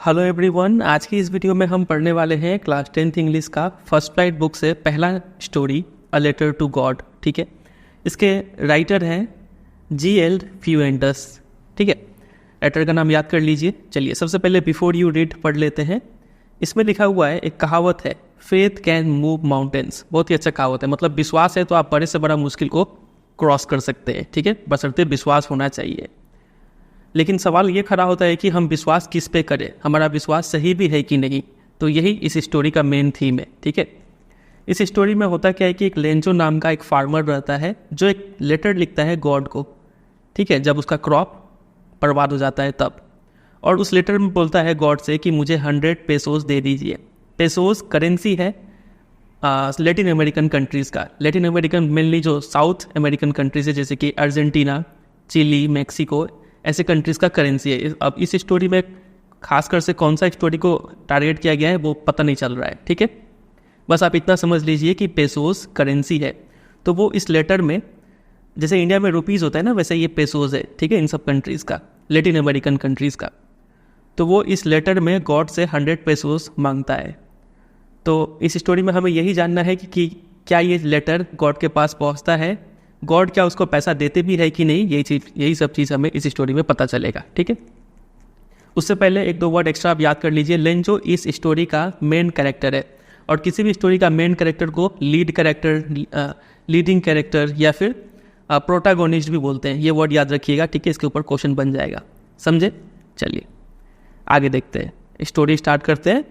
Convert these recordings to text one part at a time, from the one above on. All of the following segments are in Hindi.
हेलो एवरीवन, आज की इस वीडियो में हम पढ़ने वाले हैं क्लास 10th इंग्लिश का फर्स्ट फ्लाइट बुक से पहला story a letter to God. ठीक है, इसके राइटर हैं G.L. फ्यूएंटस। ठीक है, राइटर का नाम याद कर लीजिए। चलिए सबसे पहले बिफोर यू रीड पढ़ लेते हैं। इसमें लिखा हुआ है, एक कहावत है, फेथ कैन मूव माउंटेन्स। बहुत ही अच्छा कहावत है, मतलब विश्वास है तो आप बड़े से बड़ा मुश्किल को क्रॉस कर सकते हैं। ठीक है, बशर्ते विश्वास होना चाहिए। लेकिन सवाल ये खड़ा होता है कि हम विश्वास किस पे करें, हमारा विश्वास सही भी है कि नहीं। तो यही इस स्टोरी का मेन थीम है। ठीक है, इस स्टोरी में होता क्या है कि एक लेंजो नाम का एक फार्मर रहता है जो एक लेटर लिखता है गॉड को। ठीक है, जब उसका क्रॉप बर्बाद हो जाता है तब, और उस लेटर में बोलता है गॉड से कि मुझे 100 पेसोस दे दीजिए। पेसोस करेंसी है लैटिन अमेरिकन कंट्रीज़ का। लैटिन अमेरिकन मेनली जो साउथ अमेरिकन कंट्रीज है, जैसे कि अर्जेंटीना, चिली, मैक्सिको, ऐसे कंट्रीज़ का करेंसी है। अब इस स्टोरी में खासकर से कौन सा स्टोरी को टारगेट किया गया है वो पता नहीं चल रहा है। ठीक है, बस आप इतना समझ लीजिए कि पेसोस करेंसी है। तो वो इस लेटर में, जैसे इंडिया में रुपीज़ होता है ना, वैसे ये पेसोस है। ठीक है, इन सब कंट्रीज़ का, लैटिन अमेरिकन कंट्रीज़ का। तो वो इस लेटर में गॉड से 100 पेसोस मांगता है। तो इस स्टोरी में हमें यही जानना है कि क्या ये लेटर गॉड के पास पहुंचता है, गॉड क्या उसको पैसा देते भी है कि नहीं। यही सब चीज़ हमें इस स्टोरी में पता चलेगा। ठीक है, उससे पहले एक दो वर्ड एक्स्ट्रा आप याद कर लीजिए। लेंजो इस स्टोरी का मेन कैरेक्टर है, और किसी भी स्टोरी का मेन कैरेक्टर को लीड कैरेक्टर, लीडिंग कैरेक्टर या फिर प्रोटागोनिस्ट भी बोलते हैं। ये वर्ड याद रखिएगा। ठीक है, इसके ऊपर क्वेश्चन बन जाएगा, समझे। चलिए आगे देखते हैं, स्टोरी स्टार्ट करते हैं।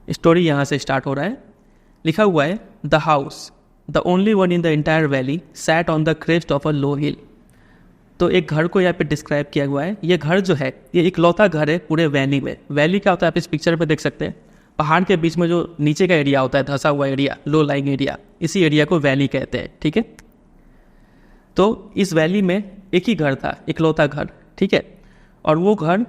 स्टोरी यहाँ से स्टार्ट हो रहा है। लिखा हुआ है, the house, the only one in the entire valley, sat on the crest of a low hill. तो एक घर को यहाँ पे डिस्क्राइब किया हुआ है। ये घर जो है, ये इकलौता घर है पूरे वैली में। वैली क्या होता है आप इस पिक्चर पे देख सकते हैं। पहाड़ के बीच में जो नीचे का एरिया होता है, धंसा हुआ एरिया, लो लाइंग एरिया, इसी एरिया को वैली कहते हैं। ठीक है, तो इस वैली में एक ही घर था, इकलौता घर। ठीक है, और वो घर,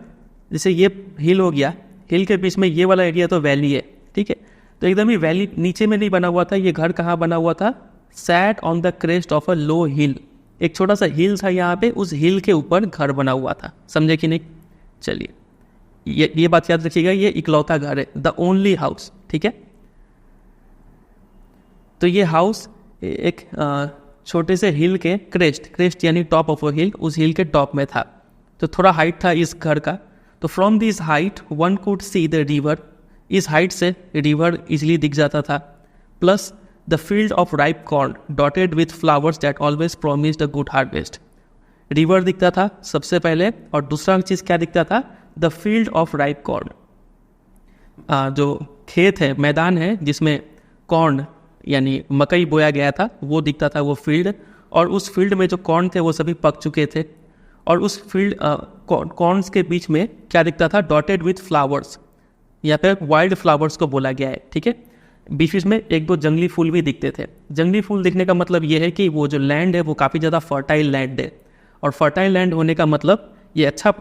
जैसे ये हिल हो गया, हिल के बीच में ये वाला एरिया तो वैली है। ठीक है, तो एकदम ही वैली नीचे में नहीं बना हुआ था। ये घर कहाँ बना हुआ था? Sat on the crest of a low hill. एक छोटा सा हिल था यहाँ पे, उस हिल के ऊपर घर बना हुआ था। समझे कि नहीं। चलिए ये बात याद रखिएगा, ये इकलौता घर है, द ओनली हाउस। ठीक है, तो ये हाउस एक छोटे से हिल के क्रेस्ट यानी टॉप ऑफ अ हिल, उस हिल के टॉप में था। तो थोड़ा हाइट था इस घर का। तो from this height one could see the river. इस हाइट से रिवर इजीली दिख जाता था। Plus the field of ripe corn dotted with flowers that always promised a good harvest. River दिखता था सबसे पहले, और दूसरा चीज़ क्या दिखता था? The field of ripe corn. जो खेत है, मैदान है जिसमें कॉर्न यानी मकई बोया गया था, वो दिखता था, वो फील्ड। और उस फील्ड में जो कॉर्न थे वो सभी पक चुके थे। और उस फील्ड कॉर्न्स के बीच में क्या दिखता था? डॉटेड विथ फ्लावर्स, या फिर वाइल्ड फ्लावर्स को बोला गया है। ठीक है, बीच बीच में एक दो जंगली फूल भी दिखते थे। जंगली फूल दिखने का मतलब ये है कि वो जो लैंड है वो काफ़ी ज़्यादा फर्टाइल लैंड है। और फर्टाइल लैंड होने का मतलब ये अच्छा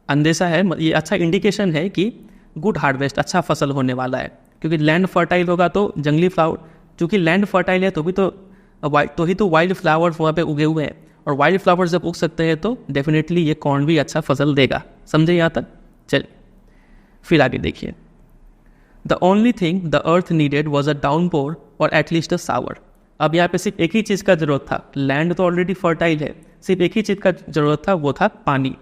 अंदेशा है, ये अच्छा इंडिकेशन है कि गुड हार्वेस्ट, अच्छा फसल होने वाला है। क्योंकि लैंड फर्टाइल होगा तो जंगली फ्लावर, चूँकि लैंड फर्टाइल है तो वाइल्ड फ्लावर्स वहाँ पे उगे हुए हैं। और वाइल्ड फ्लावर्स जब उग सकते हैं तो डेफिनेटली ये कॉर्न भी अच्छा फसल देगा। समझे यहाँ तक। चलिए फिर आगे देखिए। The only thing the earth needed was a downpour और एटलीस्ट अ सावर। अब यहाँ पे सिर्फ एक ही चीज़ का जरूरत था। लैंड तो ऑलरेडी फर्टाइल है, सिर्फ एक ही चीज़ का जरूरत था, वो था पानी।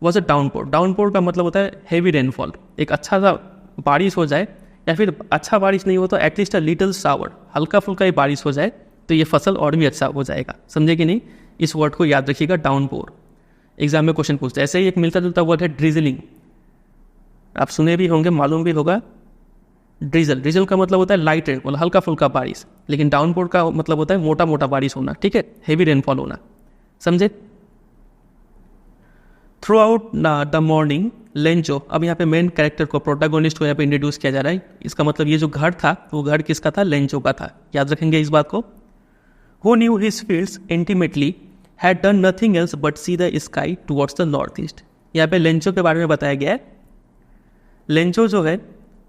Was a downpour. डाउनपोर का मतलब होता है हैवी रेनफॉल। एक अच्छा सा बारिश हो जाए, या फिर अच्छा बारिश नहीं हो तो एटलीस्ट अ लिटिल सावर, हल्का फुल्का ही बारिश हो जाए तो ये फसल और भी अच्छा हो जाएगा। समझे कि नहीं। इस वर्ड को याद रखिएगा, डाउनपोर। एग्जाम में क्वेश्चन पूछते हैं। ऐसे ही एक मिलता जुलता वर्ड है ड्रिजलिंग। आप सुने भी होंगे, मालूम भी होगा। ड्रिजल का मतलब होता है लाइट रेनफॉल, हल्का फुल्का बारिश। लेकिन डाउनपोर का मतलब होता है मोटा मोटा बारिश होना। ठीक है, हेवी रेनफॉल होना। समझे। Throughout the morning Lencho. अब यहाँ पे मेन कैरेक्टर को, प्रोटागोनिस्ट को यहाँ पे इंट्रोड्यूस किया जा रहा है। इसका मतलब ये जो घर था वो घर किसका था? लेंजो का था। याद रखेंगे इस बात को। Who knew his fields intimately had done nothing else but see the sky towards the northeast। यहाँ पे लेंजो के बारे में बताया गया है। लेंजो जो है,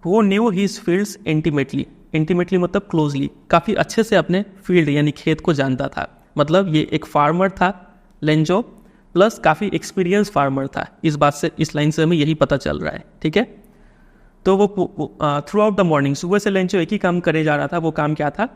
who knew his fields intimately मतलब क्लोजली, काफ़ी अच्छे से अपने फील्ड यानी खेत को जानता था। मतलब ये एक फार्मर था लेंजो, प्लस काफ़ी एक्सपीरियंस फार्मर था। इस बात से, इस लाइन से हमें यही पता चल रहा है, ठीक है। तो वो थ्रू आउट द मॉर्निंग, सुबह से लेंचो एक ही काम करे जा रहा था। वो काम क्या था?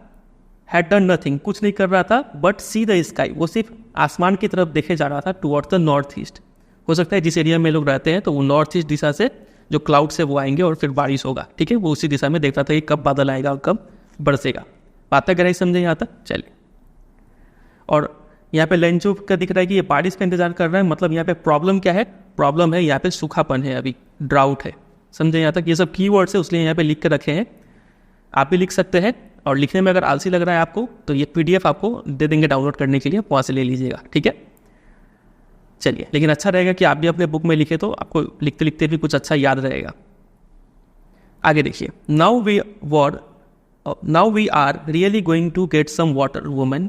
हैड डन नथिंग, कुछ नहीं कर रहा था, बट सी द स्काई, वो सिर्फ आसमान की तरफ देखे जा रहा था, टुवर्ड्स द नॉर्थ ईस्ट। हो सकता है जिस एरिया में लोग रहते हैं तो वो नॉर्थ ईस्ट दिशा से जो क्लाउड से वो आएंगे और फिर बारिश होगा, ठीक है। वो उसी दिशा में देख रहा था कि कब बादल आएगा और कब बरसेगा। बातें गहराई समझे यहाँ तक? चलिए। और यहाँ पे लेंचो का दिख रहा है कि ये बारिश का इंतजार कर रहा है, मतलब यहाँ पे प्रॉब्लम क्या है? प्रॉब्लम है यहाँ पे सूखापन है, अभी ड्राउट है। समझे यहाँ तक? ये सब कीवर्ड्स है, उसलिए यहाँ पे लिख के रखे हैं। आप भी लिख सकते हैं, और लिखने में अगर आलसी लग रहा है आपको तो ये PDF आपको दे देंगे डाउनलोड करने के लिए, वहाँ से ले लीजिएगा, ठीक है। चलिए, लेकिन अच्छा रहेगा कि आप भी अपने बुक में लिखे तो आपको लिखते लिखते भी कुछ अच्छा याद रहेगा। आगे देखिए, now we are really going to get some water woman.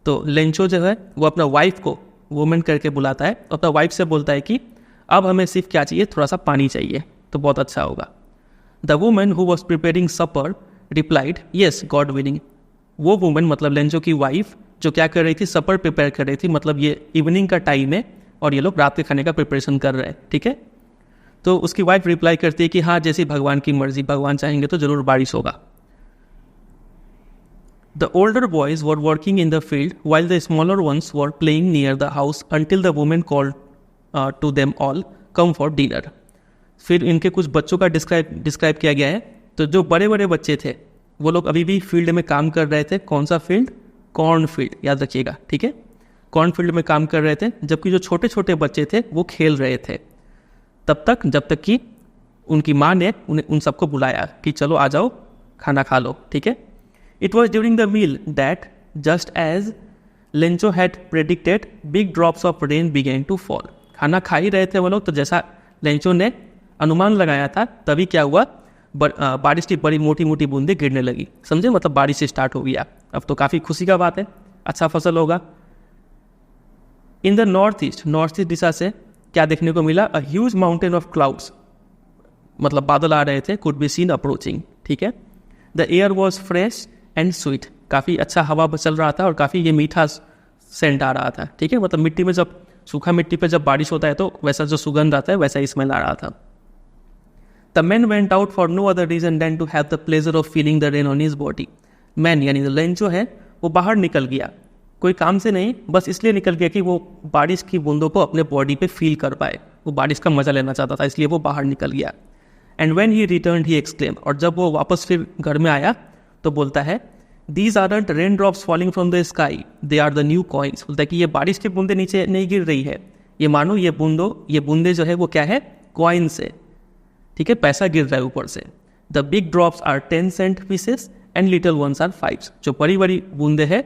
तो लेंचो जो है वो अपना वाइफ को वुमन करके बुलाता है, अपना वाइफ से बोलता है कि अब हमें सिर्फ क्या चाहिए? थोड़ा सा पानी चाहिए, तो बहुत अच्छा होगा। The woman who was preparing supper replied yes God willing. वो वुमन मतलब लेंचो की वाइफ जो क्या कर रही थी? सपर प्रिपेयर कर रही थी, मतलब ये इवनिंग का टाइम है और ये लोग रात के खाने का प्रिपरेशन कर रहे हैं, ठीक है। तो उसकी वाइफ रिप्लाई करती है कि हाँ, जैसी भगवान की मर्जी, भगवान चाहेंगे तो जरूर बारिश होगा। The older boys were working in the field while the smaller ones were playing near the house until the woman called to them all, come for dinner. फिर इनके कुछ बच्चों का डिस्क्राइब किया गया है। तो जो बड़े बड़े बच्चे थे वो लोग अभी भी फील्ड में काम कर रहे थे। कौन सा फील्ड? कॉर्न फील्ड, याद रखिएगा, ठीक है। कॉर्न फील्ड में काम कर रहे थे, जबकि जो छोटे छोटे बच्चे थे वो खेल रहे थे तब तक, जब तक कि उनकी माँ ने उन सबको बुलाया कि चलो आ जाओ, खाना खा लो, ठीक है। It was during the meal that, just as Lencho had predicted, big drops of rain began to fall. खाना खा ही रहे थे वो लोग, तो जैसा लेंचो ने अनुमान लगाया था तभी क्या हुआ? बारिश की बड़ी मोटी मोटी बूंदें गिरने लगी। समझे? मतलब बारिश से स्टार्ट हो गया। अब तो काफ़ी खुशी का बात है, अच्छा फसल होगा। इन द नॉर्थ ईस्ट दिशा से क्या देखने को मिला? A huge mountain of clouds, मतलब बादल आ रहे थे, कुड बी सीन अप्रोचिंग, ठीक है। The air was fresh and sweet, काफ़ी अच्छा हवा चल रहा था और काफ़ी ये मीठा सेंट आ रहा था, ठीक है। मतलब मिट्टी में जब, सूखा मिट्टी पे जब बारिश होता है तो वैसा जो सुगंध आता है वैसा ही स्मेल आ रहा था। The man went out for no other reason than to have the pleasure of feeling the rain on his body. Man यानी लेंचो है वो बाहर निकल गया, कोई काम से नहीं, बस इसलिए निकल गया कि वो बारिश की बूंदों को अपने बॉडी पे फील कर पाए। वो बारिश का मजा लेना चाहता था, इसलिए वो बाहर निकल गया। And when he return he exclaim, और जब वो वापस फिर घर में आया तो बोलता है, these aren't rain drops falling from the sky, they are the new coins. बोलता है कि ये बारिश की बूंदे नीचे नहीं गिर रही है, ये मानो ये बूंदे जो है वो क्या है? कॉइन्स है, ठीक है, पैसा गिर रहा है ऊपर से। The big drops are 10 cent pieces and little ones are 5। जो बड़ी बड़ी बूंदे हैं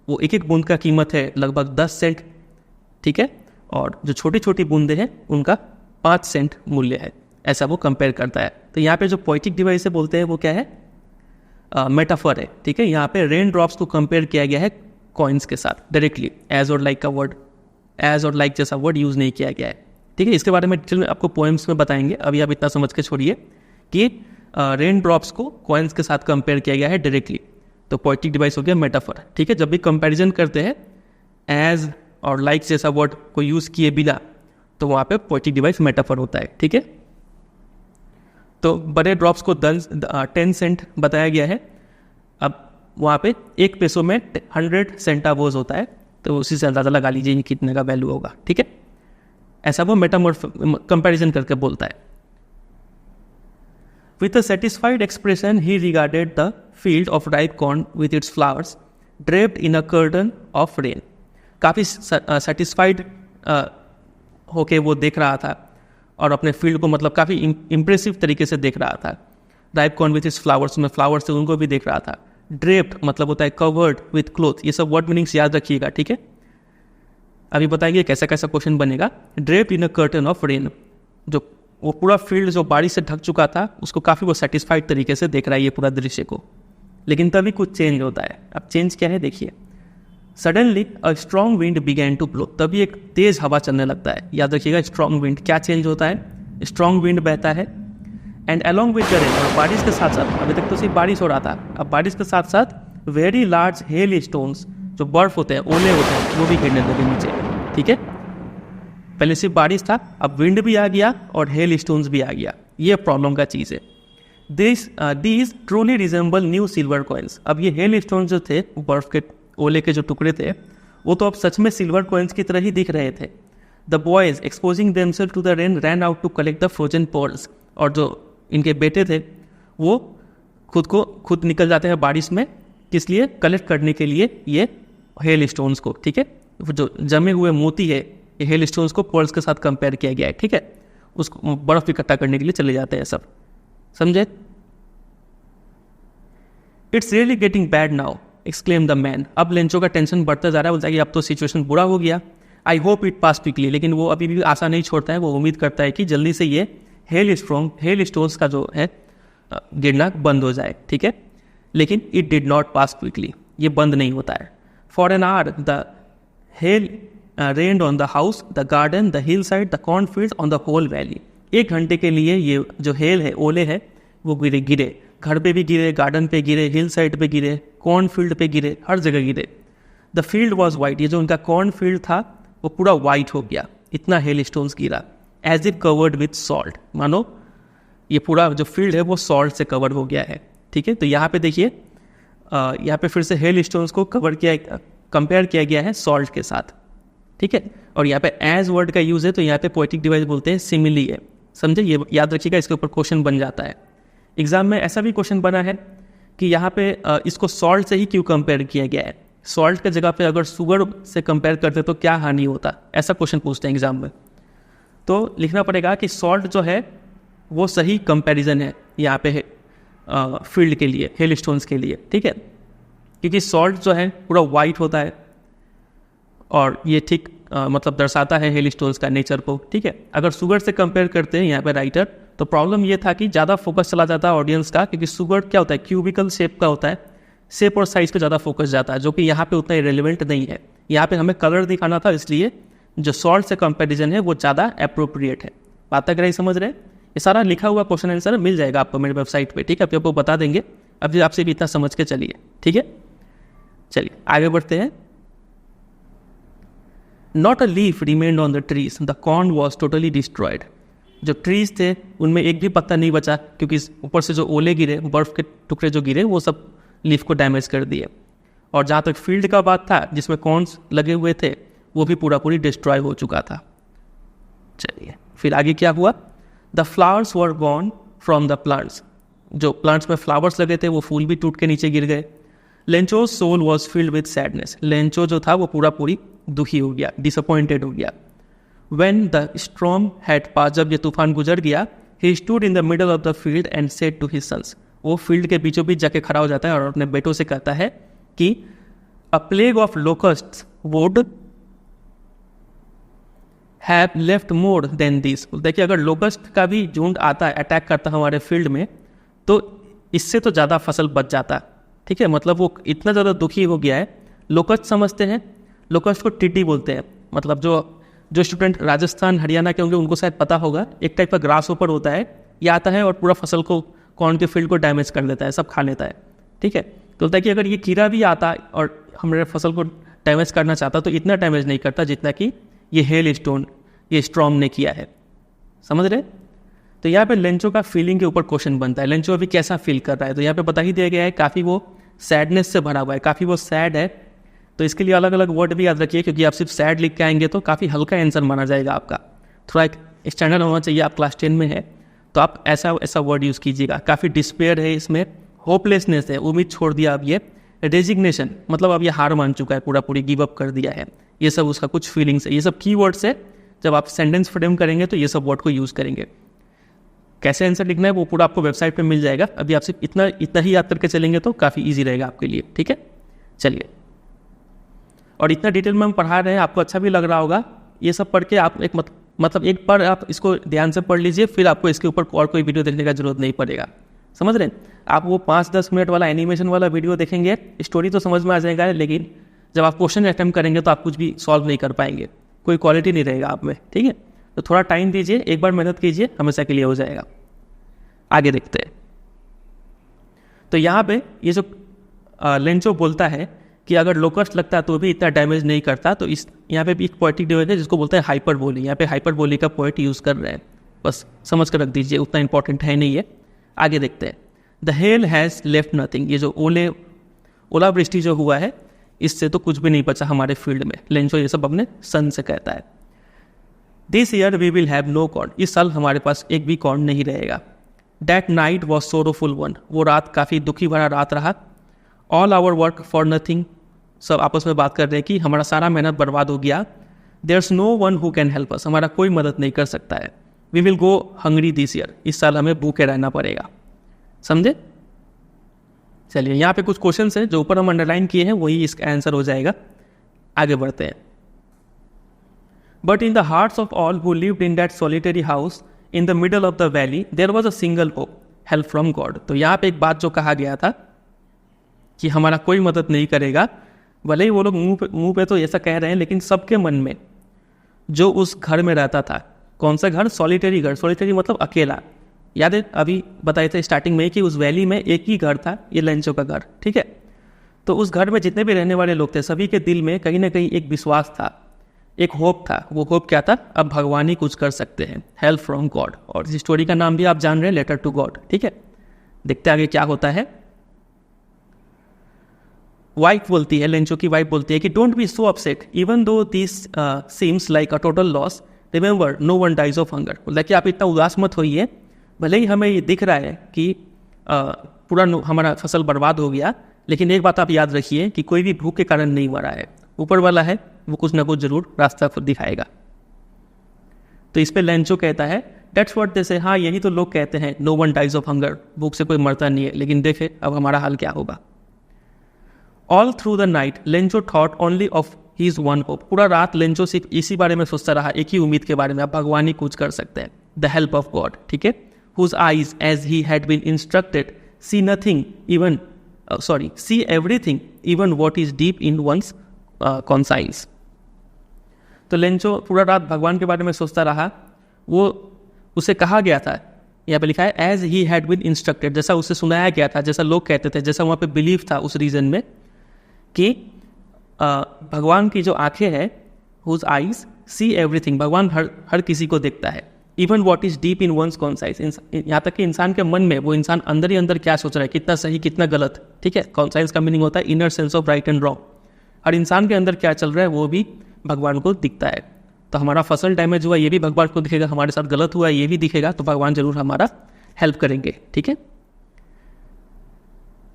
वो एक एक बूंद का कीमत है लगभग 10 सेंट, ठीक है, और जो छोटी छोटी बूंदे हैं उनका 5 सेंट मूल्य है। ऐसा वो कंपेयर करता है। तो यहाँ पे जो पोइटिक डिवाइस से बोलते हैं वो क्या है? मेटाफर है, ठीक है। यहाँ पे रेन ड्रॉप्स को कंपेयर किया गया है कॉइन्स के साथ डायरेक्टली। एज और लाइक का वर्ड, एज और लाइक जैसा वर्ड यूज़ नहीं किया गया है, ठीक है। इसके बारे में डिटेल में आपको पोएम्स में बताएंगे, अभी आप इतना समझ के छोड़िए कि रेन ड्रॉप्स को कॉइन्स के साथ कंपेयर किया गया है डायरेक्टली। तो पोइटिक डिवाइस हो गया मेटाफर, ठीक है। जब भी कंपैरिजन करते हैं एज और लाइक जैसा वर्ड को यूज़ किए बिना तो वहाँ पे पोइटिक डिवाइस मेटाफर होता है, ठीक है। तो बड़े ड्रॉप्स को 10 सेंट बताया गया है। अब वहाँ पे 1 पैसों में 100 सेंटावोज होता है, तो उसी से अंदाज़ा लगा लीजिए कितने का वैल्यू होगा, ठीक है। ऐसा वो कंपैरिजन करके बोलता है। With a satisfied expression he regarded the field of ripe corn with its flowers draped in a curtain of rain. काफ़ी सेटिस्फाइड होके वो देख रहा था और अपने फील्ड को मतलब काफ़ी इम्प्रेसिव तरीके से देख रहा था। Ripe corn with its flowers में फ्लावर्स से उनको भी देख रहा था। ड्रेप्ड मतलब होता है कवर्ड विथ क्लोथ, ये सब वर्ड मीनिंग्स याद रखिएगा, ठीक है। अभी बताइए कैसा कैसा क्वेश्चन बनेगा। Draped in a curtain of rain, जो वो पूरा फील्ड जो बारिश से ढक चुका था उसको काफ़ी वो सेटिस्फाइड तरीके से देख रहा है ये पूरा दृश्य को। लेकिन तभी कुछ चेंज होता है। अब चेंज क्या है देखिए। Suddenly a strong wind began to blow, तभी एक तेज हवा चलने लगता है। याद रखिएगा स्ट्रॉन्ग विंड, क्या चेंज होता है? स्ट्रॉन्ग विंड बहता है। And along with the rain, और बारिश के साथ साथ, अभी तक तो सिर्फ बारिश हो रहा था, अब बारिश के साथ साथ वेरी लार्ज हेल स्टोन्स, जो बर्फ होते हैं, ओले होते हैं, वो भी गिरने लगे नीचे, ठीक है। पहले सिर्फ बारिश था, अब विंड भी आ गया और हेल स्टोन्स भी आ गया। ये प्रॉब्लम का चीज़ है। These truly resemble new silver coins. अब ये हेल स्टोन जो थे, बर्फ के ओले के जो टुकड़े थे, वो तो अब सच में सिल्वर कॉइन्स की तरह ही दिख रहे थे। The boys exposing themselves to the rain ran out to collect the frozen pearls. और जो इनके बेटे थे वो खुद निकल जाते हैं बारिश में, किस लिए? कलेक्ट करने के लिए ये हेल स्टोन्स को। ठीक है, जो जमे हुए मोती है, ये हेल स्टोन्स को पर्ल्स के साथ कंपेयर किया गया है। ठीक है, उसको बर्फ इकट्ठा करने के लिए चले जाते हैं सब। समझे? It's really getting bad now exclaim the man. अब लेंचो का टेंशन बढ़ता जा रहा है, बोलता है कि अब तो सिचुएशन बुरा हो गया। I hope it pass quickly. लेकिन वो अभी भी आशा नहीं छोड़ता है, वो उम्मीद करता है कि जल्दी से ये हेल स्टोन्स का जो है गिरना बंद हो जाए। ठीक है, लेकिन it did not pass quickly, ये बंद नहीं होता है। For an hour the hail rained on the house, the garden, the hill side, the cornfields, on the whole valley. 1 घंटे के लिए ये जो हेल है, ओले है, वो गिरे। घर पे भी गिरे, गार्डन पे गिरे, हिल साइड पे गिरे, कॉर्नफील्ड पे गिरे, हर जगह गिरे। The field was white. ये जो उनका कॉर्नफील्ड था वो पूरा वाइट हो गया, इतना हेल स्टोन्स गिरा। As it covered with salt, मानो ये पूरा जो फील्ड है वो सॉल्ट से कवर हो गया है। ठीक है, तो यहाँ पे देखिए, यहाँ पे फिर से हेल स्टोन्स को कंपेयर किया गया है सॉल्ट के साथ। ठीक है, और यहाँ पे एज वर्ड का यूज़ है, तो यहाँ पे पोएटिक डिवाइस बोलते हैं सिमिली है। समझे? ये याद रखिएगा, इसके ऊपर क्वेश्चन बन जाता है। एग्जाम में ऐसा भी क्वेश्चन बना है कि यहाँ पे इसको सॉल्ट से ही क्यों कंपेयर किया गया है। सॉल्ट के जगह पे अगर शुगर से कंपेयर करते तो क्या हानि होता, ऐसा क्वेश्चन पूछते हैं एग्जाम में। तो लिखना पड़ेगा कि सॉल्ट जो है वो सही कंपैरिजन है यहाँ पे है फील्ड के लिए, हेल स्टोन्स के लिए। ठीक है, क्योंकि सॉल्ट जो है पूरा वाइट होता है और ये ठीक मतलब दर्शाता है हेल स्टोन्स का नेचर को। ठीक है, अगर शुगर से कंपेयर करते हैं यहाँ पे राइटर, तो प्रॉब्लम ये था कि ज़्यादा फोकस चला जाता है ऑडियंस का, क्योंकि शुगर क्या होता है, क्यूबिकल शेप का होता है, शेप और साइज पे ज़्यादा फोकस जाता है, जो कि यहाँ पे उतना रिलेवेंट नहीं है। यहाँ पे हमें कलर दिखाना था, इसलिए जो सॉल्ट से कंपैरिजन है वो ज़्यादा अप्रोप्रिएट है। बात अगर समझ रहे हैं, ये सारा लिखा हुआ क्वेश्चन आंसर मिल जाएगा आपको मेरे वेबसाइट पे। ठीक है, आपको बता देंगे, अब आपसे भी इतना समझ के चलिए। ठीक है, चलिए आगे बढ़ते हैं। Not a leaf remained on the trees, the corn was totally destroyed. जो ट्रीज थे उनमें एक भी पत्ता नहीं बचा, क्योंकि ऊपर से जो ओले गिरे, बर्फ के टुकड़े जो गिरे, वो सब लीफ को डैमेज कर दिए। और जहाँ तक फील्ड का बात था, जिसमें कॉर्न्स लगे हुए थे, वो भी पूरी डिस्ट्रॉय हो चुका था। चलिए फिर आगे क्या हुआ। The flowers were gone from the plants. जो प्लांट्स में फ्लावर्स लगे थे वो फूल भी टूट के नीचे गिर गए। Lencho soul was filled with sadness. Lencho जो था वो पूरी दुखी हो गया, डिसअपॉइंटेड हो गया। When the storm had passed, जब ये तूफान गुजर गया, he stood in the middle of the field and said to his sons, वो फील्ड के बीचों बीच जाके खड़ा हो जाता है और अपने बेटों से कहता है कि a plague of locusts would have left more than this। देखिए, अगर लोकस्ट का भी झुंड आता है, अटैक करता है हमारे फील्ड में, तो इससे तो ज़्यादा फसल बच जाता। ठीक है, मतलब वो इतना ज़्यादा दुखी हो गया है। लोकस्ट समझते हैं, लोकस्ट को टिड्डी बोलते हैं। मतलब जो स्टूडेंट राजस्थान हरियाणा के होंगे उनको शायद पता होगा, एक टाइप का ग्रास ऊपर होता है, ये आता है और पूरा फसल को, कॉर्न के फील्ड को डैमेज कर देता है, सब खा लेता है। ठीक है, तो बोलता है कि अगर ये कीड़ा भी आता और हमारे फसल को डैमेज करना चाहता तो इतना डैमेज नहीं करता जितना कि ये हेल स्टोन, ये स्टॉर्म ने किया है। समझ रहे? तो यहाँ पे लेंचो का फीलिंग के ऊपर क्वेश्चन बनता है, लेंचो अभी कैसा फील कर रहा है। तो यहाँ पे बता ही दिया गया है, काफ़ी वो सैडनेस से भरा हुआ है, काफ़ी वो सैड है। तो इसके लिए अलग अलग वर्ड भी याद रखिए, क्योंकि आप सिर्फ सैड लिख के आएंगे तो काफ़ी हल्का आंसर माना जाएगा आपका। थोड़ा एक स्टैंडर्ड होना चाहिए, आप क्लास 10 में है तो आप ऐसा वर्ड यूज़ कीजिएगा। काफ़ी डिस्पेयर है इसमें, होपलेसनेस है, उम्मीद छोड़ दिया अब ये, रेजिग्नेशन मतलब अब ये हार मान चुका है, पूरी गिव अप कर दिया है। ये सब उसका कुछ फीलिंग्स है, ये सब की वर्ड्स है। जब आप सेंटेंस फ्रेम करेंगे तो ये सब वर्ड को यूज़ करेंगे। कैसे आंसर लिखना है वो पूरा आपको वेबसाइट पे मिल जाएगा। अभी आप सिर्फ इतना ही याद करके चलेंगे तो काफ़ी ईजी रहेगा आपके लिए। ठीक है, चलिए। और इतना डिटेल में हम पढ़ा रहे हैं, आपको अच्छा भी लग रहा होगा। ये सब पढ़ के आप एक बार आप इसको ध्यान से पढ़ लीजिए, फिर आपको इसके ऊपर और कोई वीडियो देखने का जरूरत नहीं पड़ेगा। समझ रहे हैं? आप वो 5-10 मिनट वाला एनिमेशन वाला वीडियो देखेंगे, स्टोरी तो समझ में आ जाएगा, लेकिन जब आप क्वेश्चन अटेम्प्ट करेंगे तो आप कुछ भी सॉल्व नहीं कर पाएंगे, कोई क्वालिटी नहीं रहेगा आप में। ठीक है, तो थोड़ा टाइम दीजिए, एक बार मेहनत कीजिए, हमेशा के लिए हो जाएगा। आगे देखते हैं। तो यहाँ पे ये जो लेंचो बोलता है कि अगर लोकस्ट लगता है तो भी इतना डैमेज नहीं करता। तो इस यहाँ पे भी एक पोएटिक डिवाइस है जिसको बोलते हैं हाइपरबोली। यहाँ पे हाइपरबोली का पोएट यूज़ कर रहे हैं, बस समझ कर रख दीजिए, उतना इंपॉर्टेंट है नहीं है। आगे देखते हैं। The hell has left nothing. ये जो ओलावृष्टि जो हुआ है इससे तो कुछ भी नहीं बचा हमारे फील्ड में। लेंचो ये सब अपने सन से कहता है। This year we will have no corn. इस साल हमारे पास एक भी कॉर्न नहीं रहेगा। That night was sorrowful one. वो रात काफ़ी दुखी भरा रात रहा। All our work for nothing. सब आपस में बात कर रहे हैं कि हमारा सारा मेहनत बर्बाद हो गया। There's no one who can help us. हमारा कोई मदद नहीं कर सकता है। We will go hungry this year. इस साल हमें भूखे रहना पड़ेगा। समझे? चलिए, यहाँ पे कुछ क्वेश्चंस हैं जो ऊपर हम अंडरलाइन किए हैं, वही इसका आंसर हो जाएगा। आगे बढ़ते हैं। But in the hearts of all who lived in that solitary house in the middle of the valley there was a single hope, help from God. तो यहाँ पे एक बात जो कहा गया था कि हमारा कोई मदद नहीं करेगा, भले ही वो लोग मुंह पे तो ऐसा कह रहे हैं, लेकिन सबके मन में जो उस घर में रहता था, कौन सा घर? सॉलिटरी घर। सॉलिटरी मतलब अकेला। याद है अभी बताए थे स्टार्टिंग में कि उस वैली में एक ही घर था, ये लेंचो का घर, ठीक है। तो उस घर में जितने भी रहने वाले लोग थे, सभी के दिल में कहीं ना कहीं एक विश्वास था, एक होप था। वो होप क्या था? अब भगवान ही कुछ कर सकते हैं, हेल्प फ्रॉम गॉड। और इस स्टोरी का नाम भी आप जान रहे हैं, लेटर टू गॉड, ठीक है। देखते आगे क्या होता है। वाइफ बोलती है, लेंचो की वाइफ बोलती है कि don't be so upset even though this seems like a total loss, remember no one dies of hunger. बोला कि आप इतना उदास मत होइए, भले ही हमें ये दिख रहा है कि पूरा हमारा फसल बर्बाद हो गया, लेकिन एक बात आप याद रखिए कि कोई भी भूख के कारण नहीं मरा है। ऊपर वाला है, वो कुछ ना कुछ जरूर रास्ता दिखाएगा। तो इस पे लेंचो कहता है डेट्स व्हाट दे से। हाँ, यही तो लोग कहते हैं, no one dies of hunger, भूख से कोई मरता नहीं है, लेकिन देखे अब हमारा हाल क्या होगा। All through the night Lencho thought only of his one hope. पूरा रात लेंचो सिर्फ इसी बारे में सोचता रहा, एक ही उम्मीद के बारे में, अब भगवान ही कुछ कर सकते हैं, द हेल्प ऑफ गॉड, ठीक है। whose eyes as he had been instructed see nothing even see everything even what is deep in one's conscience। तो लेंचो पूरा रात भगवान के बारे में सोचता रहा। वो उसे कहा गया था, यहाँ पे लिखा है as he had been instructed, जैसा उसे सुनाया गया था, जैसा लोग कहते थे, जैसा वहाँ पे बिलीव था उस रीजन में कि भगवान की जो आंखें हैं, whose eyes see everything, भगवान हर किसी को देखता है। Even what is deep in one's conscience, यहाँ तक कि इंसान के मन में वो इंसान अंदर ही अंदर क्या सोच रहा है, कितना सही कितना गलत, ठीक है। कॉन्साइंस का मीनिंग होता है inner sense of right and wrong. हर इंसान के अंदर क्या चल रहा है वो भी भगवान को दिखता है। तो हमारा फसल डैमेज हुआ ये भी भगवान को दिखेगा, हमारे साथ गलत हुआ ये भी दिखेगा, तो भगवान जरूर हमारा हेल्प करेंगे, ठीक है।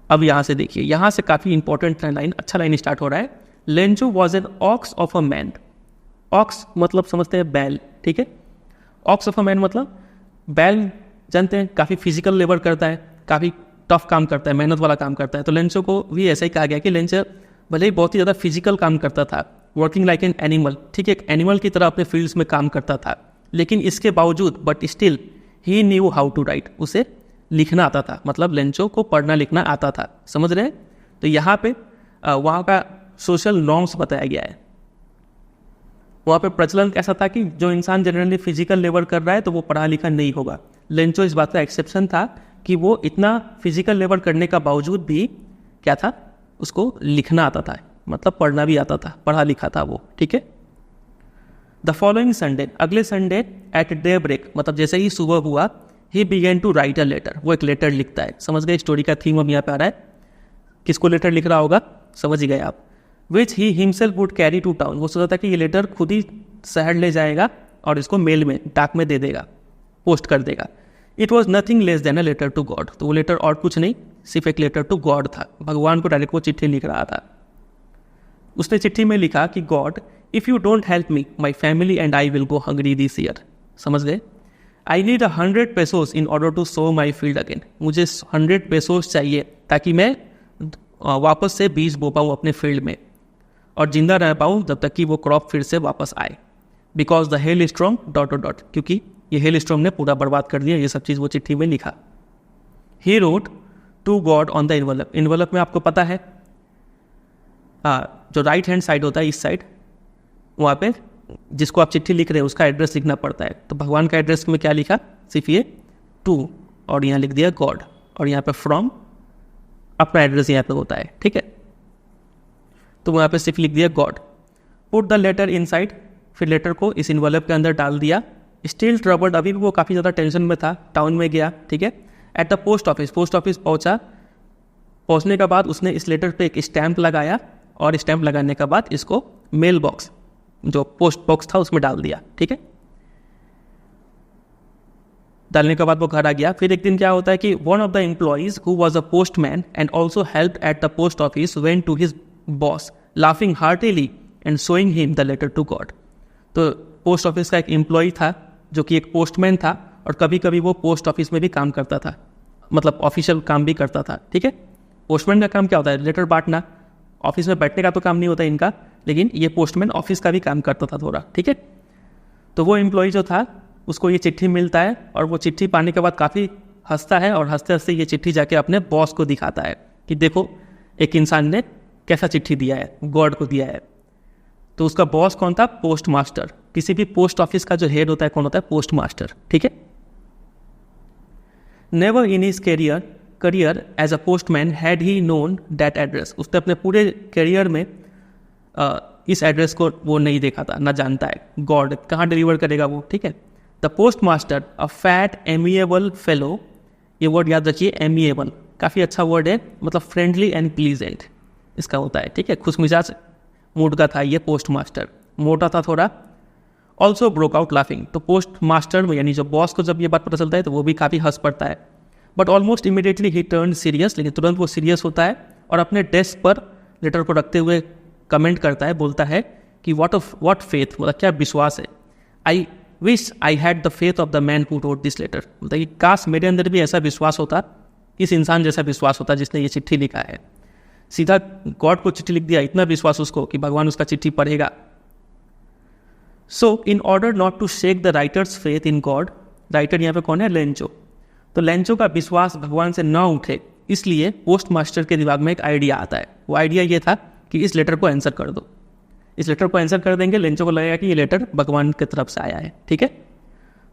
अब यहाँ से देखिए, यहाँ से काफ़ी इंपॉर्टेंट लाइन, अच्छा लाइन स्टार्ट हो रहा है। Lencho was an ox of a man. Ox मतलब समझते हैं बैल, ठीक है। ऑक्स ऑफ अ मैन मतलब बैल जानते हैं काफ़ी फिजिकल लेबर करता है, काफ़ी टफ काम करता है, मेहनत वाला काम करता है। तो लेंचो को भी ऐसा ही कहा गया कि लेंचो भले ही बहुत ही ज़्यादा फिजिकल काम करता था, वर्किंग लाइक एन एनिमल, ठीक है, एक एनिमल की तरह अपने फील्ड्स में काम करता था, लेकिन इसके बावजूद but still he knew how to write, उसे लिखना आता था। मतलब लेंचो को पढ़ना लिखना आता था, समझ रहे हैं। तो यहाँ पे वहाँ का सोशल नॉर्म्स बताया गया है। वहाँ पे प्रचलन कैसा था कि जो इंसान जनरली फिजिकल लेबर कर रहा है तो वो पढ़ा लिखा नहीं होगा। लेंचो इस बात का एक्सेप्शन था कि वो इतना फिजिकल लेबर करने का बावजूद भी क्या था, उसको लिखना आता था, मतलब पढ़ना भी आता था, पढ़ा लिखा था वो, ठीक है। द फॉलोइंग संडे, अगले संडे एट डे ब्रेक, मतलब जैसे ही सुबह हुआ, he began to write a letter, वो एक लेटर लिखता है। समझ गए स्टोरी का थीम अब यहाँ पे आ रहा है। किसको लेटर लिख रहा होगा, समझ ही गए आप। Which he himself would carry to town, वो सोचा था कि ये लेटर खुद ही शहर ले जाएगा और इसको मेल में, डाक में दे देगा, पोस्ट कर देगा। It was nothing less than a letter to God, तो वो लेटर और कुछ नहीं, सिर्फ एक लेटर टू गॉड था। भगवान को डायरेक्ट वो चिट्ठी लिख रहा था। उसने चिट्ठी में लिखा कि God if you don't help me my family and I will go hungry this year. समझ गए। I need 100 pesos in order to sow my field again, मुझे 100 पेसोस चाहिए ताकि मैं वापस से बीज बो पाऊँ अपने फील्ड में और जिंदा रह पाऊँ जब तक कि वो क्रॉप फिर से वापस आए। Because the hell strong dot dot, क्योंकि ये हेल स्ट्रॉन्ग ने पूरा बर्बाद कर दिया। ये सब चीज़ वो चिट्ठी में लिखा। He wrote to God on the envelope, envelope में आपको पता है जो राइट हैंड साइड होता है, इस साइड, वहाँ पे जिसको आप चिट्ठी लिख रहे हैं उसका एड्रेस लिखना पड़ता है। तो भगवान का एड्रेस में क्या लिखा, सिर्फ ये टू, और यहाँ लिख दिया गॉड, और यहाँ पे फ्रॉम, अपना एड्रेस यहाँ पे होता है, ठीक है। तो वहाँ पे सिर्फ लिख दिया God. Put the letter inside, फिर लेटर को इस इन्वेलप के अंदर डाल दिया। स्टिल ट्रबल्ड, अभी भी वो काफ़ी ज़्यादा टेंशन में था, टाउन में गया, ठीक है। एट द पोस्ट ऑफिस पहुँचा। पहुँचने के बाद उसने इस लेटर पे एक स्टैंप लगाया और स्टैंप लगाने के बाद इसको मेल बॉक्स, जो पोस्ट बॉक्स था, उसमें डाल दिया, ठीक है। डालने के बाद वो घर आ गया। फिर एक दिन क्या होता है कि one of the employees who was a postman and also help at the post office went to his boss laughing heartily and showing him the letter to God. तो पोस्ट ऑफिस का एक एम्प्लॉय था जो कि एक पोस्टमैन था और कभी कभी वो पोस्ट ऑफिस में भी काम करता था, मतलब ऑफिशियल काम भी करता था, ठीक है। पोस्टमैन का काम क्या होता है? लेटर बांटना। ऑफिस में बैठने का तो काम नहीं होता इनका, लेकिन ये पोस्टमैन ऑफिस का भी काम करता था थोड़ा, ठीक है। तो वो एम्प्लॉय जो था उसको ये चिट्ठी मिलता है और वो चिट्ठी पाने के बाद काफ़ी हंसता है और हंसते हंसते ये चिट्ठी जाके अपने बॉस को दिखाता है कि देखो एक इंसान ने कैसा चिट्ठी दिया है, गॉड को दिया है। तो उसका बॉस कौन था? Post master. किसी भी पोस्ट ऑफिस का जो हेड होता है कौन होता है? पोस्ट मास्टर, ठीक है। Never in his career as a postman had he known that address. उसने अपने पूरे करियर में इस एड्रेस को वो नहीं देखा था, ना जानता है गॉड कहाँ डिलीवर करेगा वो, ठीक है। The post master a fat amiable fellow, ये वर्ड याद रखिए, एमिएबल काफ़ी अच्छा वर्ड है, मतलब फ्रेंडली एंड प्लीजेंट इसका होता है, ठीक है। खुशमिजाज मूड का था ये पोस्ट मास्टर, मोटा था थोड़ा। ऑल्सो ब्रोक आउट लाफिंग, तो पोस्ट मास्टर यानी जो बॉस को जब ये बात पता चलता है तो वो भी काफ़ी हंस पड़ता है। But almost immediately he turn serious, लेकिन तुरंत वो सीरियस होता है और अपने डेस्क पर लेटर को रखते हुए कमेंट करता है, बोलता है कि व्हाट फेथ, मतलब क्या विश्वास है। I wish I had the faith of the man who wrote this letter, मतलब कि काश मेरे अंदर भी ऐसा विश्वास होता, इस इंसान जैसा विश्वास होता जिसने ये चिट्ठी लिखा है। सीधा गॉड को चिट्ठी लिख दिया, इतना विश्वास उसको कि भगवान उसका चिट्ठी पढ़ेगा। So in order not to shake the writer's faith in God, writer यहाँ पे कौन है? लेंचो। तो लेंचो का विश्वास भगवान से न उठे, इसलिए पोस्ट मास्टर के दिमाग में एक आइडिया आता है। वो आइडिया ये था कि इस लेटर को आंसर कर दो। इस लेटर को आंसर कर देंगे, लेंचो को लगेगा कि ये लेटर भगवान की तरफ से आया है, ठीक है।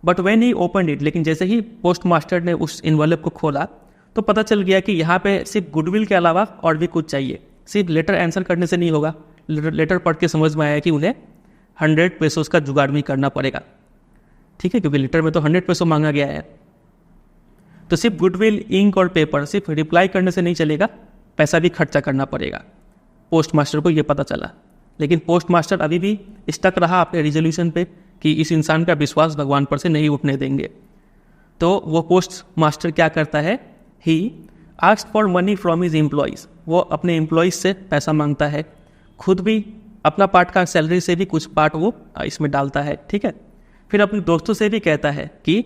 But when he opened it, लेकिन जैसे ही पोस्ट मास्टर ने उस इन्वेलप को खोला तो पता चल गया कि यहाँ पे सिर्फ गुडविल के अलावा और भी कुछ चाहिए। सिर्फ लेटर आंसर करने से नहीं होगा, लेटर पढ़ के समझ में आया कि उन्हें 100 पेसोस का जुगाड़ भी करना पड़ेगा, ठीक है, क्योंकि लेटर में तो 100 पेसो मांगा गया है। तो सिर्फ गुडविल, इंक और पेपर, सिर्फ रिप्लाई करने से नहीं चलेगा, पैसा भी खर्चा करना पड़ेगा। पोस्ट मास्टर को ये पता चला, लेकिन पोस्ट मास्टर अभी भी स्टक रहा अपने रिजोल्यूशन पे कि इस इंसान का विश्वास भगवान पर से नहीं उठने देंगे। तो वो पोस्ट मास्टर क्या करता है? He asked for money from his employees, वो अपने एम्प्लॉइज से पैसा मांगता है, खुद भी अपना पार्ट का सैलरी से भी कुछ पार्ट वो इसमें डालता है, ठीक है। फिर अपने दोस्तों से भी कहता है कि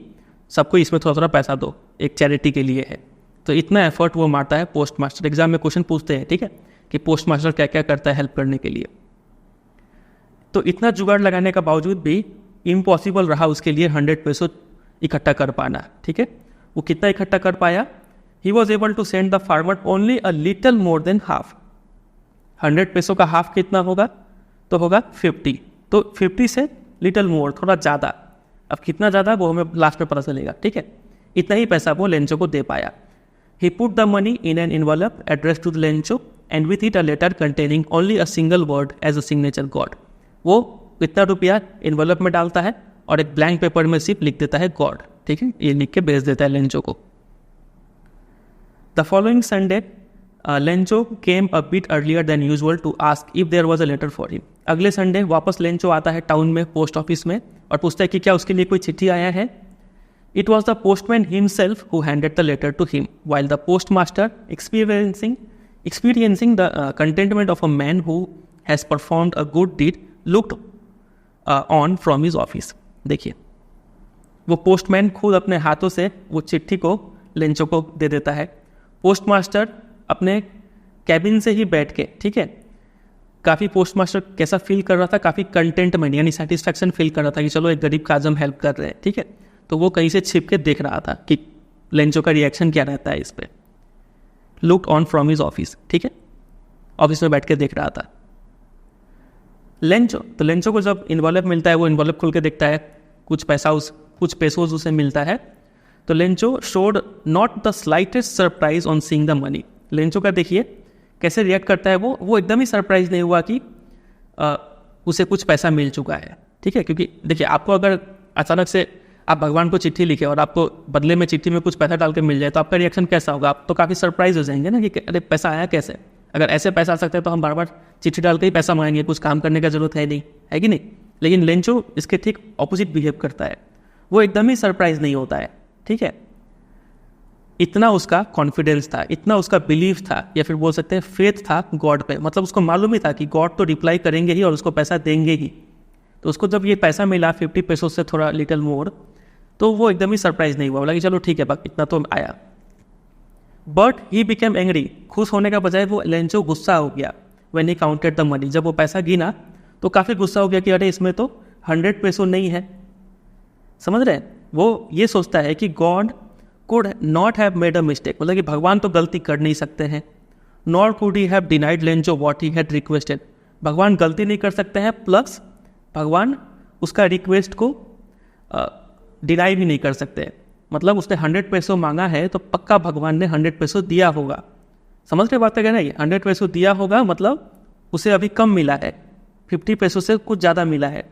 सबको इसमें थोड़ा थोड़ा पैसा दो, एक चैरिटी के लिए है। तो इतना एफर्ट वो मारता है पोस्ट मास्टर। एग्जाम में क्वेश्चन पूछते हैं, ठीक है, कि पोस्ट मास्टर क्या क्या करता है हेल्प करने के लिए। तो इतना जुगाड़ लगाने का बावजूद भी इम्पॉसिबल रहा उसके लिए 100 पेसो इकट्ठा कर पाना, ठीक है। वो कितना इकट्ठा कर पाया? He was able to send the farmer only a little more than half. 100 peso का हाफ कितना होगा? तो होगा 50। तो 50 से लिटल मोर, थोड़ा ज़्यादा। अब कितना ज़्यादा वो हमें लास्ट में पता चलेगा, ठीक है। इतना ही पैसा वो लेंचो को दे पाया। He put the money in an envelope address to the Lencho and with it a letter containing only a single word as a signature God. वो इतना रुपया इन्वेलप में डालता है और एक ब्लैंक पेपर में सिर्फ लिख देता है गॉड, ठीक है, ये लिख के भेज देता है लेंचो को। The following Sunday Lencho came a bit earlier than usual to ask if there was a letter for him. अगले संडे वापस लेंचो आता है टाउन में, पोस्ट ऑफिस में, और पूछता है कि क्या उसके लिए कोई चिट्ठी आया है। It was the postman himself who handed the letter to him while the postmaster experiencing the contentment of a man who has performed a good deed looked on from his office। देखिए, वो पोस्टमैन खुद अपने हाथों से वो चिट्ठी को लेंचो को दे देता है। पोस्ट मास्टर अपने कैबिन से ही बैठ के, ठीक है, काफ़ी पोस्ट मास्टर कैसा फील कर रहा था? काफ़ी कंटेंटमेंट यानी सेटिस्फैक्शन फील कर रहा था कि चलो एक गरीब का आज हम हेल्प कर रहे हैं, ठीक है। तो वो कहीं से छिप के देख रहा था कि लेंचो का रिएक्शन क्या रहता है इस पर। Looked on from his office, ठीक है, ऑफिस में बैठ के देख रहा था लेंचो। तो लेंचो को जब इन्वॉल्व मिलता है, वो इन्वॉल्व खोल के देखता है, कुछ पेसोज उसे मिलता है। तो Lencho showed not the slightest surprise on seeing the money. Lencho का देखिए कैसे रिएक्ट करता है वो एकदम ही सरप्राइज नहीं हुआ कि उसे कुछ पैसा मिल चुका है, ठीक है। क्योंकि देखिए, आपको अगर अचानक से आप भगवान को चिट्ठी लिखे और आपको बदले में चिट्ठी में कुछ पैसा डाल के मिल जाए तो आपका रिएक्शन कैसा होगा? आप तो काफ़ी सरप्राइज हो जाएंगे ना कि अरे पैसा आया कैसे? अगर ऐसे पैसा आ सकता है तो हम बार बार चिट्ठी डाल के ही पैसा मांगेंगे, कुछ काम करने का जरूरत है नहीं, है कि नहीं? लेकिन लेंचो इसके ठीक ऑपोजिट बिहेव करता है, वो एकदम ही सरप्राइज नहीं होता है, ठीक है। इतना उसका कॉन्फिडेंस था, इतना उसका बिलीव था, या फिर बोल सकते हैं फेथ था गॉड पे। मतलब उसको मालूम ही था कि गॉड तो रिप्लाई करेंगे ही और उसको पैसा देंगे ही। तो उसको जब ये पैसा मिला 50 पैसों से थोड़ा लिटिल मोर, तो वो एकदम ही सरप्राइज नहीं हुआ, बोला कि चलो ठीक है बस इतना तो आया। बट ही बिकेम एंग्री, खुश होने का बजाय वो लेंचो गुस्सा हो गया। When he counted the money, जब वो पैसा गिना तो काफ़ी गुस्सा हो गया कि अरे इसमें तो 100 पैसो नहीं है। समझ रहे हैं? वो ये सोचता है कि God could not have made a mistake, मतलब कि भगवान तो गलती कर नहीं सकते हैं। Nor could he have denied Lencho what he had requested, भगवान गलती नहीं कर सकते हैं, प्लस भगवान उसका रिक्वेस्ट को डिनाई भी नहीं कर सकते। मतलब उसने 100 पैसों मांगा है तो पक्का भगवान ने 100 पैसों दिया होगा। समझ रहे बात है ना? ये 100 पैसों दिया होगा, मतलब उसे अभी कम मिला है, 50 पैसों से कुछ ज़्यादा मिला है।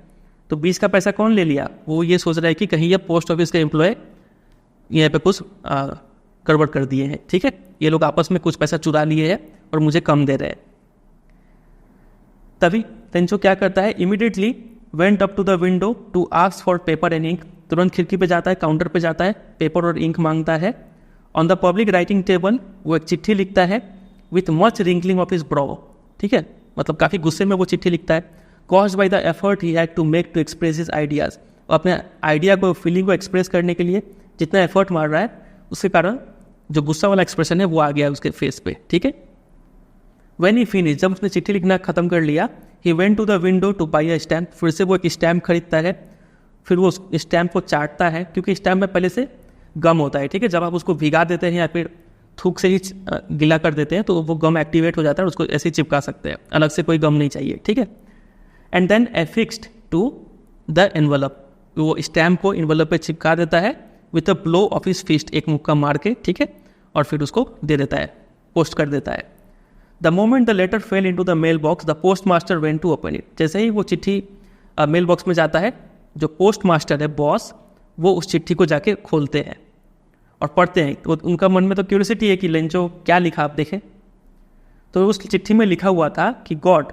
तो 20 का पैसा कौन ले लिया? वो ये सोच रहा है कि कहीं ये पोस्ट ऑफिस के एम्प्लॉय यहाँ पे कुछ गड़बड़ कर दिए हैं, ठीक है, ये लोग आपस में कुछ पैसा चुरा लिए हैं और मुझे कम दे रहे हैं। तभी लेंचो क्या करता है? Immediately went up to the window to ask for paper and ink, तुरंत खिड़की पे जाता है, काउंटर पे जाता है, पेपर और इंक मांगता है। On the public writing table वो एक चिट्ठी लिखता है with much wrinkling of his bro, ठीक है, मतलब काफ़ी गुस्से में वो चिट्ठी लिखता है। Caused by the effort he had to make to express his ideas, अपने आइडिया को, फीलिंग को एक्सप्रेस करने के लिए जितना एफर्ट मार रहा है उसके कारण जो गुस्सा वाला एक्सप्रेशन है वो आ गया उसके फेस पे, ठीक है। व्हेन ही फिनिश, जब उसने चिट्ठी लिखना खत्म कर लिया, he went to the window to buy a stamp, फिर से वो एक स्टैम्प खरीदता है, फिर वो स्टैम्प को चाटता है, क्योंकि स्टैम्प में पहले से गम होता है, ठीक है। जब आप उसको भिगा देते हैं या फिर थूक से ही गीला कर देते हैं तो वो गम एक्टिवेट हो जाता है और उसको ऐसे ही चिपका सकते हैं, अलग से कोई गम नहीं चाहिए, ठीक है। And then affixed to the envelope, वो स्टैम्प को एनवलप पे चिपका देता है with a blow of his fist, एक मुक्का मार के, ठीक है, और फिर उसको दे देता है, पोस्ट कर देता है। The moment the letter fell into the mailbox, the postmaster went to open it, जैसे ही वो चिट्ठी मेल बॉक्स में जाता है, जो पोस्ट मास्टर है, बॉस, वो उस चिट्ठी को जाके खोलते हैं और पढ़ते हैं। तो उनका मन में तो क्यूरियोसिटी है कि लेंचो क्या लिखा, आप देखें। तो उस चिट्ठी में लिखा हुआ था कि God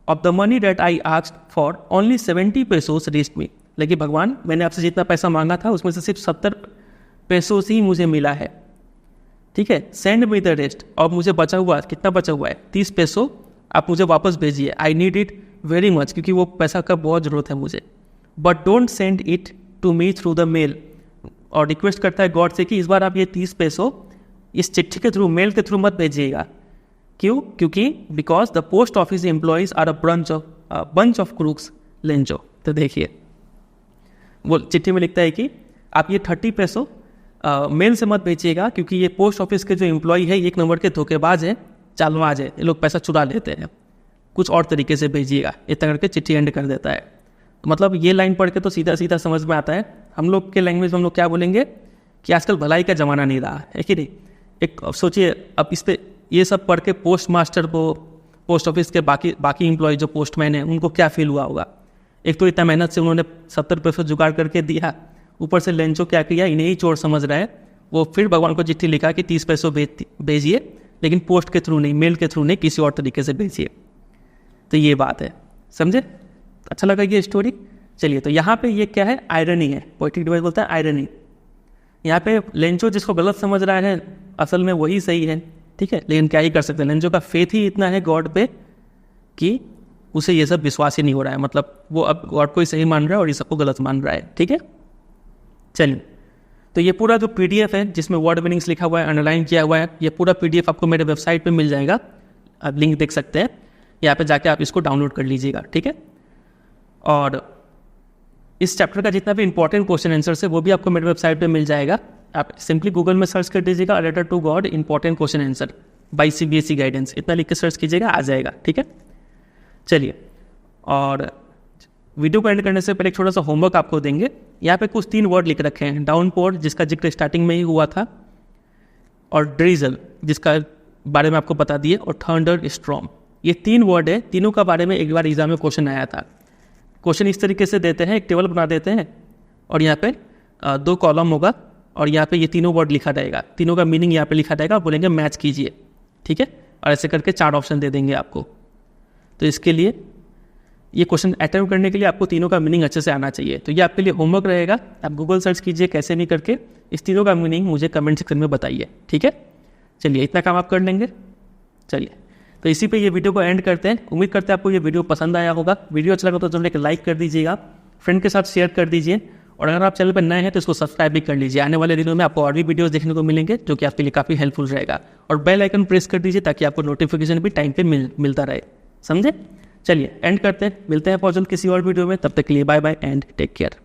of the money that I asked for only 70 pesos reached me, लेकिन भगवान मैंने आपसे जितना पैसा मांगा था उसमें से सिर्फ 70 पैसों ही मुझे मिला है, ठीक है। सेंड मी द रेस्ट, और मुझे बचा हुआ कितना बचा हुआ है? 30 पैसों आप मुझे वापस भेजिए, I need it very much, क्योंकि वो पैसा का बहुत ज़रूरत है मुझे। But don't send it to me through the mail, और रिक्वेस्ट करता है गॉड से कि इस बार आप ये 30 पैसों इस चिट्ठी के थ्रू, मेल के थ्रू मत भेजिएगा। क्यों? क्योंकि because the post office employees are a bunch of crooks Lencho. तो देखिए, वो चिट्ठी में लिखता है कि आप ये 30 पैसों मेल से मत भेजिएगा, क्योंकि ये पोस्ट ऑफिस के जो एम्प्लॉय है एक नंबर के धोखेबाज है, चालबाज है, ये लोग पैसा चुरा लेते हैं, कुछ और तरीके से भेजिएगा, इतना करके चिट्ठी एंड कर देता है। तो मतलब ये लाइन पढ़ के तो सीधा सीधा समझ में आता है, हम लोग के लैंग्वेज में हम लोग क्या बोलेंगे कि आजकल भलाई का ज़माना नहीं रहा है कि नहीं। एक सोचिए, अब इस पर ये सब पढ़ के पोस्ट मास्टर को, पोस्ट ऑफिस के बाकी एम्प्लॉय जो पोस्टमैन हैं, उनको क्या फील हुआ होगा। एक तो इतना मेहनत से उन्होंने 70 पैसे जुगाड़ करके दिया, ऊपर से लेंचो क्या किया, इन्हें ही चोर समझ रहा है। वो फिर भगवान को चिट्ठी लिखा कि 30 पैसों भेजिए, लेकिन पोस्ट के थ्रू नहीं, मेल के थ्रू नहीं, किसी और तरीके से भेजिए। तो ये बात है, समझे? अच्छा लगा ये स्टोरी। चलिए, तो यहाँ पे ये क्या है? आयरनी है, पोएटिक डिवाइस बोलता है आयरनी। यहाँ पे लेंचो जिसको गलत समझ रहा है, असल में वही सही है, ठीक है। लेकिन क्या ही कर सकते हैं, लेंचो का फेथ ही इतना है गॉड पे कि उसे ये सब विश्वास ही नहीं हो रहा है। मतलब वो अब गॉड को ही सही मान रहा है और ये सबको गलत मान रहा है, ठीक है। चलिए, तो ये पूरा जो PDF है जिसमें वर्ड मीनिंग्स लिखा हुआ है, अंडरलाइन किया हुआ है, ये पूरा PDF आपको मेरे वेबसाइट पे मिल जाएगा, आप लिंक देख सकते हैं, यहाँ पे जाके आप इसको डाउनलोड कर लीजिएगा, ठीक है। और इस चैप्टर का जितना भी इंपॉर्टेंट क्वेश्चन आंसर है वो भी आपको मेरे वेबसाइट पे मिल जाएगा। आप सिंपली गूगल में सर्च कर दीजिएगा a letter to God important question answer by CBSE guidance, इतना लिख के सर्च कीजिएगा, आ जाएगा, ठीक है। चलिए, और वीडियो को एंड करने से पहले एक छोटा सा होमवर्क आपको देंगे। यहाँ पे कुछ 3 वर्ड लिख रखे हैं, डाउनपोर जिसका जिक्र स्टार्टिंग में ही हुआ था, और ड्रीजल जिसका बारे में आपको बता दिए और थंडर स्टॉर्म, ये 3 वर्ड है। तीनों का बारे में एक बार एग्जाम में क्वेश्चन आया था। क्वेश्चन इस तरीके से देते हैं, एक टेबल बना देते हैं और यहाँ पे 2 कॉलम होगा और यहाँ पे ये तीनों वर्ड लिखा रहेगा, तीनों का मीनिंग यहाँ पे लिखा रहेगा, बोलेंगे मैच कीजिए, ठीक है। और ऐसे करके 4 ऑप्शन दे देंगे आपको। तो इसके लिए ये क्वेश्चन अटेम्प्ट करने के लिए आपको तीनों का मीनिंग अच्छे से आना चाहिए। तो ये आपके लिए होमवर्क रहेगा, आप गूगल सर्च कीजिए कैसे नहीं करके, इस तीनों का मीनिंग मुझे कमेंट सेक्शन में बताइए, ठीक है। चलिए इतना काम आप कर लेंगे। चलिए तो इसी पे ये वीडियो को एंड करते हैं। उम्मीद करते हैं आपको ये वीडियो पसंद आया होगा। वीडियो अच्छा लगा तो जरूर एक लाइक कर दीजिएगा, फ्रेंड के साथ शेयर कर दीजिए और अगर आप चैनल पर नए हैं तो इसको सब्सक्राइब भी कर लीजिए। आने वाले दिनों में आपको और भी वीडियोस देखने को मिलेंगे जो कि आपके लिए काफ़ी हेल्पफुल रहेगा। और बेल आइकन प्रेस कर दीजिए ताकि आपको नोटिफिकेशन भी टाइम पे मिलता रहे, समझे। चलिए एंड करते हैं, मिलते हैं बहुत जल्द किसी और वीडियो में। तब तक के लिए bye bye and take care.